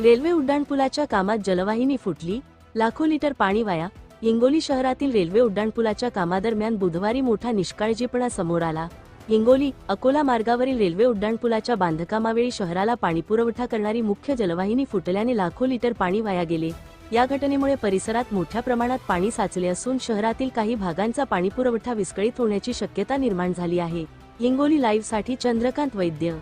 Railway उड्डाणपुलाच्या कामात जलवाहिनी फुटली, लाखो लिटर पाणी वाया. हिंगोली शहरातील रेल्वे उड्डाणपुलाच्या कामादरम्यान बुधवारी मोठा निष्काळजीपणा समोर आला. हिंगोली अकोला मार्गावरील रेल्वे उड्डाणपुलाच्या बांधकामावेळी शहराला पाणीपुरवठा करणारी मुख्य जलवाहिनी फुटल्याने लाखो लिटर पाणी वाया गेले. या घटनेमुळे परिसरात मोठ्या प्रमाणात पाणी साचले असून शहरातील काही भागांचा पाणीपुरवठा विस्कळीत होण्याची शक्यता निर्माण झाली आहे. हिंगोली लाईव्हसाठी चंद्रकांत वैद्य.